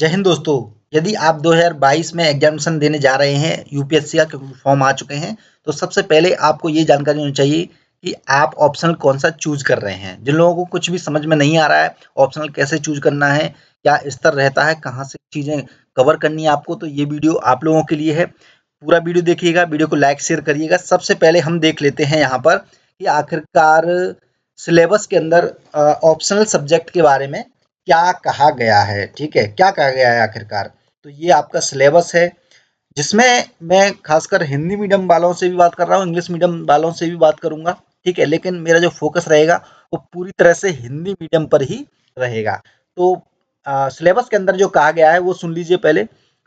जय हिंद दोस्तों। यदि आप 2022 में एग्जामिनेशन देने जा रहे हैं, यूपीएससी का क्योंकि फॉर्म आ चुके हैं, तो सबसे पहले आपको ये जानकारी होनी चाहिए कि आप ऑप्शनल कौन-सा चूज़ कर रहे हैं। जिन लोगों को कुछ भी समझ में नहीं आ रहा है, ऑप्शनल कैसे चूज़ करना है, क्या स्तर रहता है, कहाँ से चीज़ें कवर करनी है आपको, तो ये वीडियो आप लोगों के लिए है। पूरा वीडियो देखिएगा, वीडियो को लाइक, शेयर करिएगा। सबसे पहले हम देख लेते हैं यहाँ पर कि आखिरकार सिलेबस के अंदर ऑप्शनल सब्जेक्ट के बारे में क्या कहा गया है, ठीक है? क्या कहा गया है आखिरकार? तो ये आपका सिलेबस है, जिसमें मैं खासकर हिंदी मीडियम वालों से भी बात कर रहा हूँ, इंग्लिश मीडियम वालों से भी बात करूँगा, ठीक है? लेकिन मेरा जो फ़ोकस रहेगा, वो पूरी तरह से हिंदी मीडियम पर ही रहेगा। तो सिलेबस के अंदर जो कहा गया है, वो सुन लीजिए पहले।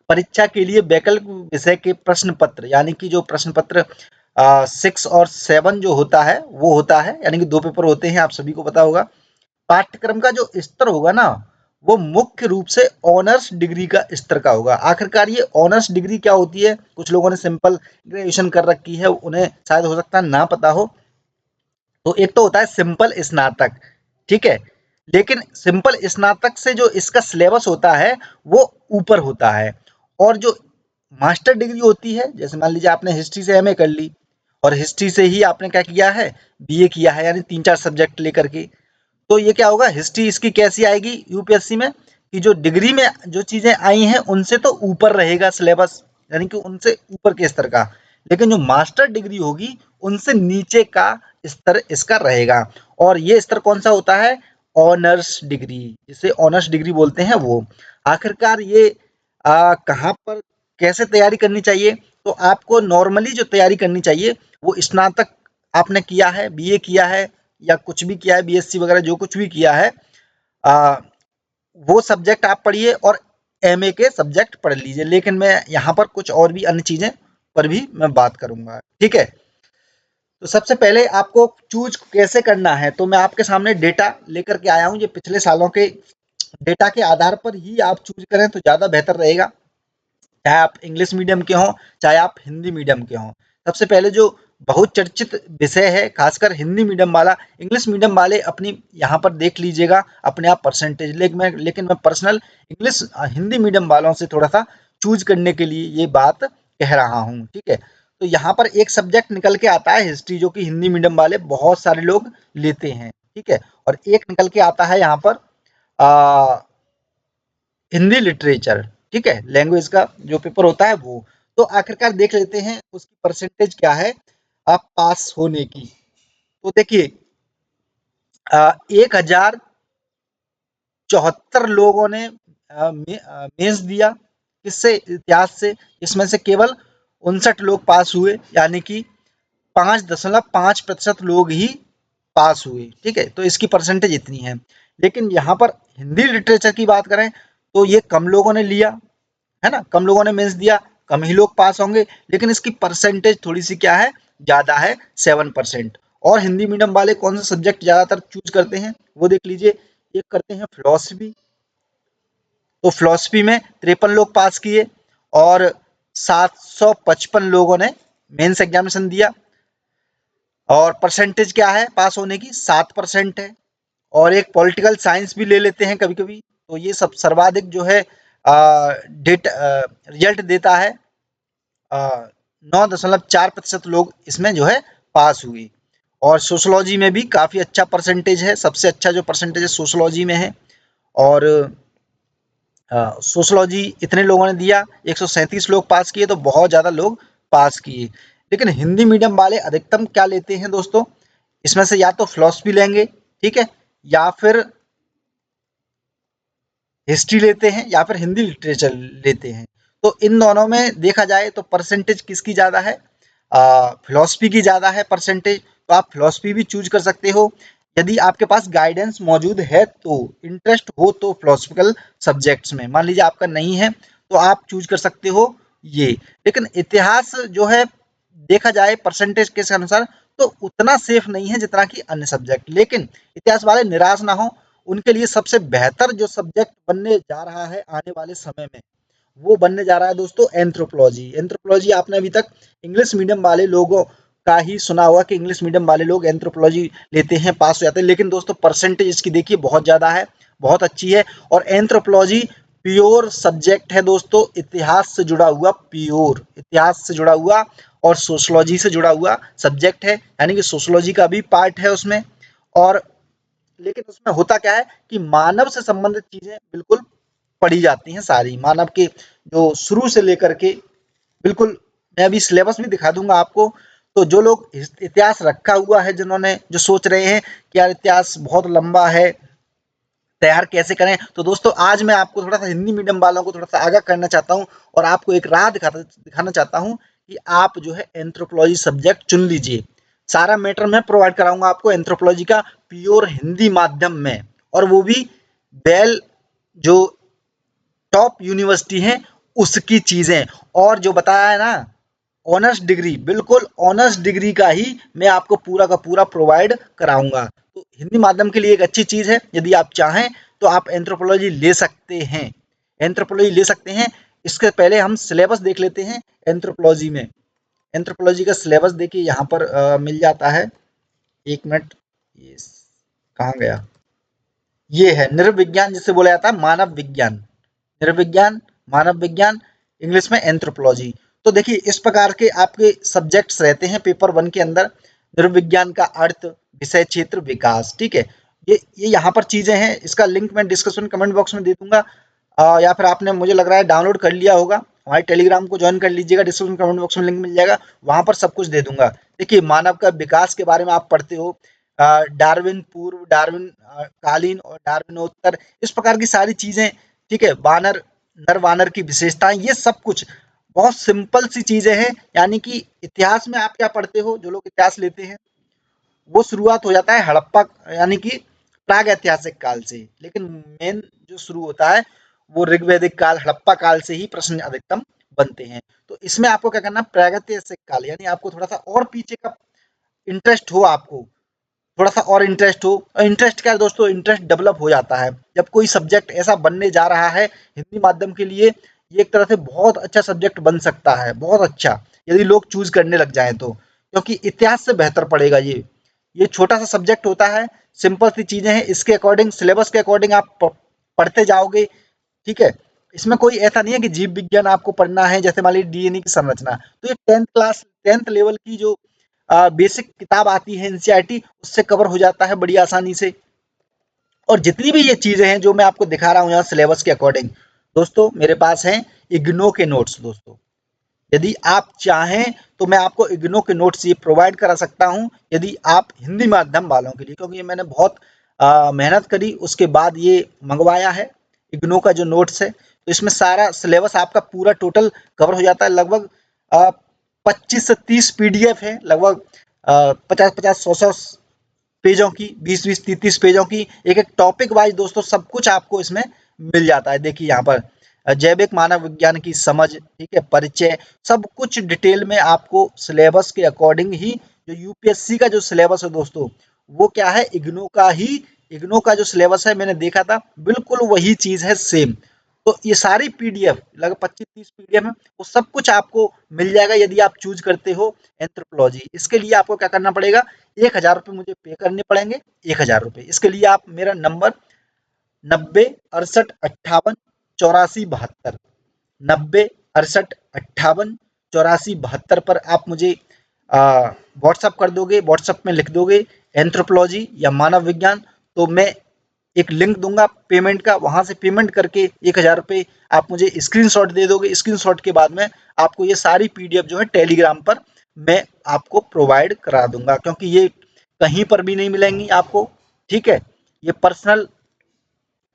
परीक्षा के लिए वैकल्पिक विषय के प्रश्न पत्र, यानी कि जो प्रश्न पत्र 6 और 7 जो होता है, वो होता है, यानी कि 2 पेपर होते हैं, आप सभी को पता होगा। पाठ्यक्रम का जो स्तर होगा ना, वो मुख्य रूप से ऑनर्स डिग्री का स्तर का होगा। आखिरकार ये ऑनर्स डिग्री क्या होती है? कुछ लोगों ने सिंपल ग्रेजुएशन कर रखी है, उन्हें शायद हो सकता है ना पता हो। तो एक तो होता है सिंपल स्नातक, ठीक है? लेकिन सिंपल स्नातक से जो इसका सिलेबस होता है, वो ऊपर होता है। और जो मास्टर डिग्री होती है, जैसे मान लीजिए आपने हिस्ट्री से एमए कर ली और हिस्ट्री से ही आपने क्या किया है? बीए किया है, यानी 3-4 सब्जेक्ट लेकर के। तो ये क्या होगा, हिस्ट्री इसकी कैसी आएगी यूपीएससी में कि जो डिग्री में जो चीजें आई हैं उनसे तो ऊपर रहेगा सिलेबस, यानी कि उनसे ऊपर के स्तर का। लेकिन जो मास्टर डिग्री होगी उनसे नीचे का स्तर इसका रहेगा। और ये स्तर कौन सा होता है? ऑनर्स डिग्री, जिसे ऑनर्स डिग्री बोलते हैं वो। आखिरकार ये कहाँ पर कैसे तैयारी करनी चाहिए? तो आपको नॉर्मली जो तैयारी करनी चाहिए, वो स्नातक आपने किया है, बीए किया है या कुछ भी किया है, बीएससी वगैरह जो कुछ भी किया है, आ, वो सब्जेक्ट आप पढ़िए और एमए के सब्जेक्ट पढ़ लीजिए। लेकिन मैं यहाँ पर कुछ और भी अन्य चीजें पर भी मैं बात करूंगा, ठीक है? तो सबसे पहले आपको चूज कैसे करना है, तो मैं आपके सामने डेटा लेकर के आया हूँ। ये पिछले सालों के डेटा के आधार पर ही आप चूज करें तो ज्यादा बेहतर रहेगा, चाहे आप इंग्लिश मीडियम के हों, चाहे आप हिंदी मीडियम के हों। सबसे पहले जो बहुत चर्चित विषय है, खासकर हिंदी मीडियम वाला, इंग्लिश मीडियम वाले अपनी यहाँ पर देख लीजिएगा अपने आप परसेंटेज। लेकिन मैं पर्सनल हिंदी मीडियम वालों से थोड़ा सा चूज करने के लिए ये बात कह रहा हूँ, ठीक है? तो यहाँ पर एक सब्जेक्ट निकल के आता है हिस्ट्री, जो कि हिंदी मीडियम वाले बहुत सारे लोग लेते हैं, ठीक है? और एक निकल के आता है यहाँ पर आ, हिंदी लिटरेचर, ठीक है? लैंग्वेज का जो पेपर होता है वो। तो आखिरकार देख लेते हैं उसकी परसेंटेज क्या है आप पास होने की। तो देखिए 1074 लोगों ने मेंस दिया, किससे? इतिहास से। इसमें से केवल 59 लोग पास हुए, यानी कि 5.5% लोग ही पास हुए, ठीक है? तो इसकी परसेंटेज इतनी है। लेकिन यहाँ पर हिंदी लिटरेचर की बात करें तो ये कम लोगों ने लिया, है ना? कम लोगों ने मेंस दिया, कम ही लोग पास होंगे। लेकिन इसकी परसेंटेज थोड़ी सी क्या है, ज्यादा है, 7%। और हिंदी मीडियम वाले कौन सा सब्जेक्ट ज्यादातर चूज करते हैं वो देख लीजिए। एक करते हैं फिलोसफी, तो फिलोसफी में 53 लोग पास किए और 755 लोगों ने मेंस एग्जामिनेशन दिया। और परसेंटेज क्या है पास होने की? 7% है। और एक पॉलिटिकल साइंस भी ले लेते हैं कभी कभी, तो ये सब सर्वाधिक जो है डेट रिजल्ट देता है। 9.4% लोग इसमें जो है पास हुए। और सोशोलॉजी में भी काफ़ी अच्छा परसेंटेज है, सबसे अच्छा जो परसेंटेज है सोशोलॉजी में है। और सोशोलॉजी इतने लोगों ने दिया, 137 लोग पास किए, तो बहुत ज़्यादा लोग पास किए। लेकिन हिंदी मीडियम वाले अधिकतम क्या लेते हैं दोस्तों? इसमें से या तो फिलोसफी लेंगे, ठीक है, या फिर हिस्ट्री लेते हैं, या फिर हिंदी लिटरेचर लेते हैं। तो इन दोनों में देखा जाए तो परसेंटेज किसकी ज़्यादा है? फिलोसफी की ज़्यादा है परसेंटेज। तो आप फिलोसफी भी चूज कर सकते हो, यदि आपके पास गाइडेंस मौजूद है, तो इंटरेस्ट हो तो फिलोसफिकल सब्जेक्ट्स में। मान लीजिए आपका नहीं है तो आप चूज कर सकते हो ये। लेकिन इतिहास जो है देखा जाए परसेंटेज के अनुसार तो उतना सेफ नहीं है जितना कि अन्य सब्जेक्ट। लेकिन इतिहास वाले निराश ना हो, उनके लिए सबसे बेहतर जो सब्जेक्ट बनने जा रहा है आने वाले समय में, वो बनने जा रहा है दोस्तों एंथ्रोपोलॉजी। एंथ्रोपोलॉजी आपने अभी तक इंग्लिश मीडियम वाले लोगों का ही सुना होगा कि इंग्लिश मीडियम वाले लोग एंथ्रोपोलॉजी लेते हैं, पास हो जाते हैं। लेकिन दोस्तों परसेंटेज इसकी देखिए बहुत ज़्यादा है, बहुत अच्छी है। और एंथ्रोपोलॉजी प्योर सब्जेक्ट है दोस्तों, इतिहास से जुड़ा हुआ, प्योर इतिहास से जुड़ा हुआ और सोशलॉजी से जुड़ा हुआ सब्जेक्ट है, यानी कि सोशलॉजी का भी पार्ट है उसमें। और लेकिन उसमें होता क्या है कि मानव से संबंधित चीजें बिल्कुल पढ़ी जाती हैं सारी, मानव के जो शुरू से लेकर के बिल्कुल। मैं अभी सिलेबस भी दिखा दूंगा आपको। तो जो लोग इतिहास रखा हुआ है, जिन्होंने जो सोच रहे हैं कि यार इतिहास बहुत लंबा है, तैयार कैसे करें, तो दोस्तों आज मैं आपको थोड़ा सा हिंदी मीडियम वालों को थोड़ा सा आगाह करना चाहता हूँ और आपको एक राह दिखाना चाहता हूँ कि आप जो है एंथ्रोपोलॉजी सब्जेक्ट चुन लीजिए। सारा मैटर मैं प्रोवाइड कराऊंगा आपको एंथ्रोपोलॉजी का प्योर हिंदी माध्यम में, और वो भी बेल जो टॉप यूनिवर्सिटी है उसकी चीजें। और जो बताया है ना ऑनर्स डिग्री, बिल्कुल ऑनर्स डिग्री का ही मैं आपको पूरा का पूरा प्रोवाइड कराऊंगा। तो हिंदी माध्यम के लिए एक अच्छी चीज है, यदि आप चाहें तो आप एंथ्रोपोलॉजी ले सकते हैं, एंथ्रोपोलॉजी ले सकते हैं। इसके पहले हम सिलेबस देख लेते हैं एंथ्रोपोलॉजी में। एंथ्रोपोलॉजी का सिलेबस देखिए यहाँ पर मिल जाता है। एक मिनट, ये कहाँ गया, ये है नृविज्ञान, जिसे बोला जाता है मानव विज्ञान, नृविज्ञान, मानव विज्ञान, इंग्लिश में एंथ्रोपोलॉजी। तो देखिए इस प्रकार के आपके सब्जेक्ट्स रहते हैं पेपर वन के अंदर। नृविज्ञान का अर्थ, विषय क्षेत्र, विकास, ठीक है। ये यहाँ पर चीजें हैं, इसका लिंक मैं डिस्क्रिप्शन कमेंट बॉक्स में दे दूंगा। या फिर आपने मुझे लग रहा है डाउनलोड कर लिया होगा, हमारे टेलीग्राम को ज्वाइन कर लीजिएगा, डिस्क्रिप्शन कमेंट बॉक्स में लिंक मिल जाएगा, वहां पर सब कुछ दे दूंगा। देखिए मानव का विकास के बारे में आप पढ़ते हो, डार्विन पूर्व, डार्विन कालीन और डार्विनोत्तर, इस प्रकार की सारी चीजें, ठीक है। वानर, नर वानर की विशेषताएं, ये सब कुछ बहुत सिंपल सी चीजें हैं। यानी कि इतिहास में आप क्या पढ़ते हो, जो लोग इतिहास लेते हैं, वो शुरुआत हो जाता है हड़प्पा यानी कि प्राग ऐतिहासिक काल से, लेकिन मेन जो शुरू होता है वो ऋग्वैदिक काल, हड़प्पा काल से ही प्रश्न अधिकतम बनते हैं। तो इसमें आपको क्या करना, प्रागैतिहासिक काल, यानी आपको थोड़ा सा और पीछे का इंटरेस्ट हो, आपको थोड़ा सा और इंटरेस्ट हो। इंटरेस्ट क्या है दोस्तों, इंटरेस्ट डेवलप हो जाता है जब कोई सब्जेक्ट ऐसा बनने जा रहा है हिंदी माध्यम के लिए। ये एक तरह से बहुत अच्छा सब्जेक्ट बन सकता है, बहुत अच्छा, यदि लोग चूज करने लग जाएं तो, क्योंकि इतिहास से बेहतर पड़ेगा ये छोटा सा सब्जेक्ट होता है, सिंपल सी चीजें हैं, इसके अकॉर्डिंग, सिलेबस के अकॉर्डिंग आप पढ़ते जाओगे, ठीक है। इसमें कोई ऐसा नहीं है कि जीव विज्ञान आपको पढ़ना है, जैसे मान लीजिए डीएनए की संरचना, तो ये 10th क्लास, 10th लेवल की जो बेसिक किताब आती है एनसीईआरटी, उससे कवर हो जाता है बड़ी आसानी से। और जितनी भी ये चीजें हैं जो मैं आपको दिखा रहा हूँ यहाँ सिलेबस के अकॉर्डिंग, दोस्तों मेरे पास हैं इग्नो के नोट्स। दोस्तों यदि आप चाहें तो मैं आपको इग्नो के नोट्स ये प्रोवाइड करा सकता हूं, यदि आप हिंदी माध्यम वालों के लिए, क्योंकि ये मैंने बहुत मेहनत करी उसके बाद ये मंगवाया है। इग्नो का जो नोट्स है, तो इसमें सारा सिलेबस आपका पूरा टोटल कवर हो जाता है। लगभग 25 से 30 पीडीएफ है, लगभग 50-50, 100-100 पेजों की, 20-20, 30-30 पेजों की, एक एक टॉपिक वाइज दोस्तों सब कुछ आपको इसमें मिल जाता है। देखिए यहाँ पर जैविक मानव विज्ञान की समझ, ठीक है, परिचय, सब कुछ डिटेल में आपको सिलेबस के अकॉर्डिंग ही, जो यूपीएससी का जो सिलेबस है दोस्तों, वो क्या है, इग्नो का ही, इग्नो का जो सिलेबस है मैंने देखा था, बिल्कुल वही चीज है, सेम। तो ये सारी पीडीएफ, लगभग 25-30 पीडीएफ है, वो सब कुछ आपको मिल जाएगा यदि आप चूज करते हो एंथ्रोपोलॉजी। इसके लिए आपको क्या करना पड़ेगा, 1,000 रुपये मुझे पे करने पड़ेंगे, 1,000 रुपये। इसके लिए आप मेरा नंबर 90 68 58 84 72, 90 68 58 84 72 पर आप मुझे व्हाट्सअप कर दोगे, व्हाट्सअप में लिख दोगे एंथ्रोपोलॉजी या मानव विज्ञान, तो मैं एक लिंक दूंगा पेमेंट का, वहां से पेमेंट करके 1,000 रुपये आप मुझे स्क्रीनशॉट दे दोगे। स्क्रीनशॉट के बाद में आपको ये सारी पीडीएफ जो है टेलीग्राम पर मैं आपको प्रोवाइड करा दूंगा, क्योंकि ये कहीं पर भी नहीं मिलेंगी आपको, ठीक है। ये पर्सनल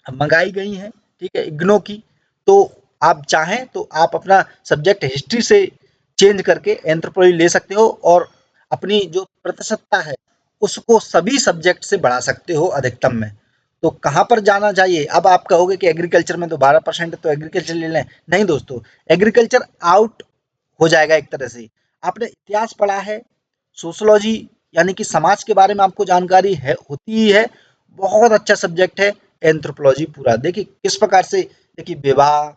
मंगाई गई हैं, ठीक है, इग्नो की। तो आप चाहें तो आप अपना सब्जेक्ट हिस्ट्री से चेंज करके एंथ्रोपोलॉजी ले सकते हो, और अपनी जो प्रतिशतता है उसको सभी सब्जेक्ट से बढ़ा सकते हो अधिकतम में। तो कहाँ पर जाना चाहिए, अब आप कहोगे कि एग्रीकल्चर में तो 12% है तो एग्रीकल्चर ले लें, नहीं दोस्तों, एग्रीकल्चर आउट हो जाएगा एक तरह से। आपने इतिहास पढ़ा है, सोशोलॉजी यानी कि समाज के बारे में आपको जानकारी है, होती ही है, बहुत अच्छा सब्जेक्ट है एंथ्रोपोलॉजी पूरा। देखिए किस प्रकार से, देखिए विवाह,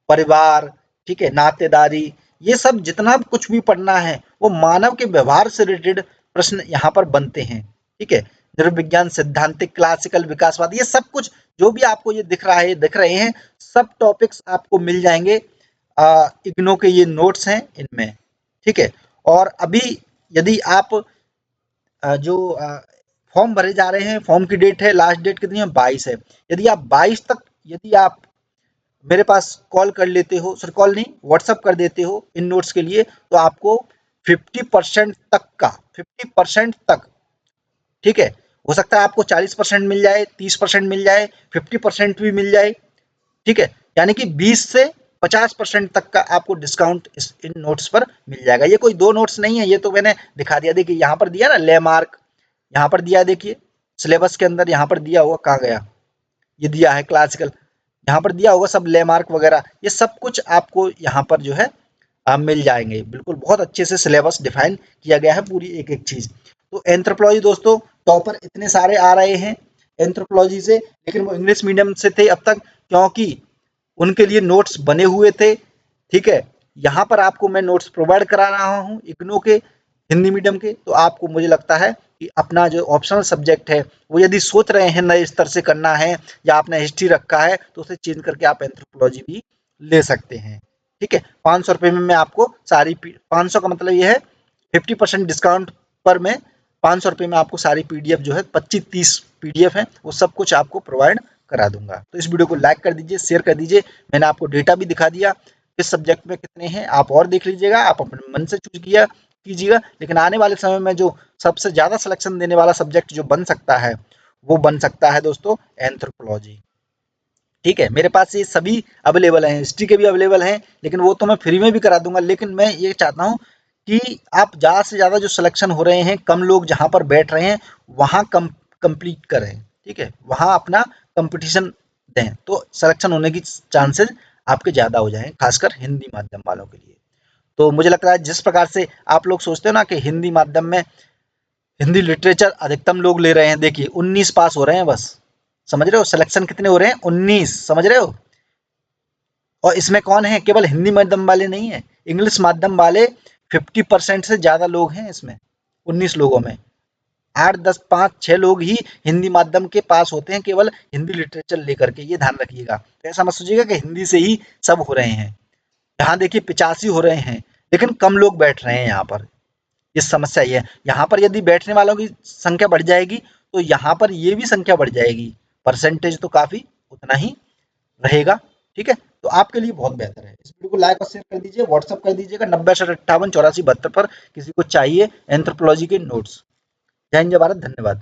परिवार, ठीक है, नातेदारी, ये सब जितना कुछ भी पढ़ना है वो मानव के व्यवहार से रिलेटेड प्रश्न यहाँ पर बनते हैं, ठीक है। नृविज्ञान, सैद्धांतिक, क्लासिकल, विकासवाद, ये सब कुछ जो भी आपको ये दिख रहा है, दिख रहे हैं, सब टॉपिक्स आपको मिल जाएंगे इग्नो के ये नोट्स हैं इनमें, ठीक है। और अभी यदि आप जो फॉर्म भरे जा रहे हैं, फॉर्म की डेट है, लास्ट डेट कितनी है, 22 है। यदि आप 22 तक यदि आप मेरे पास कॉल कर लेते हो, सर कॉल नहीं, व्हाट्सअप कर देते हो इन नोट्स के लिए, तो आपको 50% तक का, 50% तक, ठीक है। हो सकता है आपको 40% मिल जाए, 30% मिल जाए, 50% भी मिल जाए, ठीक है। यानी कि 20 से 50% तक का आपको डिस्काउंट इन नोट्स पर मिल जाएगा। ये कोई दो नोट्स नहीं है, ये तो मैंने दिखा दिया। देखिए यहाँ पर दिया ना लेमार्क, यहाँ पर दिया है, देखिए सिलेबस के अंदर यहाँ पर दिया हुआ, कहाँ गया, ये दिया है क्लासिकल, यहाँ पर दिया होगा सब लेमार्क वगैरह, ये सब कुछ आपको यहाँ पर जो है मिल जाएंगे। बिल्कुल बहुत अच्छे से सिलेबस डिफाइन किया गया है, पूरी एक एक चीज। तो एंथ्रोपोलॉजी दोस्तों, टॉपर इतने सारे आ रहे हैं एंथ्रोपोलॉजी से, लेकिन वो इंग्लिश मीडियम से थे अब तक, क्योंकि उनके लिए नोट्स बने हुए थे, ठीक है। यहाँ पर आपको मैं नोट्स प्रोवाइड करा रहा हूँ इग्नो के, हिंदी मीडियम के, तो आपको मुझे लगता है कि अपना जो ऑप्शनल सब्जेक्ट है, वो यदि सोच रहे हैं नए स्तर से करना है, या आपने हिस्ट्री रखा है, तो उसे चेंज करके आप एंथ्रोपोलॉजी भी ले सकते हैं, ठीक है। 500 रुपये में मैं आपको सारी 500 का मतलब ये है 50% डिस्काउंट पर मैं 500 रुपये में आपको सारी पीडीएफ जो है 25-30 पीडीएफ है, वो सब कुछ आपको प्रोवाइड करा दूंगा। तो इस वीडियो को लाइक कर दीजिए, शेयर कर दीजिए। मैंने आपको डेटा भी दिखा दिया, किस सब्जेक्ट में कितने हैं, आप और देख लीजिएगा, आप अपने मन से चूज किया कीजिएगा। लेकिन आने वाले समय में जो सबसे ज्यादा सिलेक्शन देने वाला सब्जेक्ट जो बन सकता है, वो बन सकता है दोस्तों एंथ्रोपोलॉजी, ठीक है। मेरे पास ये सभी अवेलेबल हैं, हिस्ट्री के भी अवेलेबल हैं, लेकिन वो तो मैं फ्री में भी करा दूंगा। लेकिन मैं ये चाहता हूँ कि आप ज़्यादा से ज़्यादा जो सिलेक्शन हो रहे हैं, कम लोग जहाँ पर बैठ रहे हैं, वहाँ कंप्लीट करें, ठीक है, वहाँ अपना कंपटीशन दें, तो सिलेक्शन होने की चांसेस आपके ज़्यादा हो जाएं, खासकर हिंदी माध्यम वालों के लिए। तो मुझे लगता है जिस प्रकार से आप लोग सोचते हो ना कि हिंदी माध्यम में हिंदी लिटरेचर अधिकतम लोग ले रहे हैं, देखिए 19 पास हो रहे हैं बस, समझ रहे हो, सिलेक्शन कितने हो रहे हैं, 19, समझ रहे हो। और इसमें कौन है, केवल हिंदी माध्यम वाले नहीं है, इंग्लिश माध्यम वाले 50% से ज्यादा लोग हैं इसमें। 19 लोगों में 8, 10, 5, 6 लोग ही हिंदी माध्यम के पास होते हैं, केवल हिंदी लिटरेचर लेकर के, ये ध्यान रखिएगा। तो ऐसा मत सोचिएगा कि हिंदी से ही सब हो रहे हैं। यहाँ देखिए 85 हो रहे हैं, लेकिन कम लोग बैठ रहे हैं यहाँ पर। इस समस्या ये है, यहाँ पर यदि बैठने वालों की संख्या बढ़ जाएगी, तो यहाँ पर ये भी संख्या बढ़ जाएगी, परसेंटेज तो काफी उतना ही रहेगा, ठीक है। तो आपके लिए बहुत बेहतर है, इस वीडियो को लाइक और शेयर कर दीजिए, व्हाट्सअप कर दीजिएगा 90 58 84 72 पर, किसी को चाहिए एंथ्रोपोलॉजी के नोट्स। जय हिंद, जय भारत, धन्यवाद।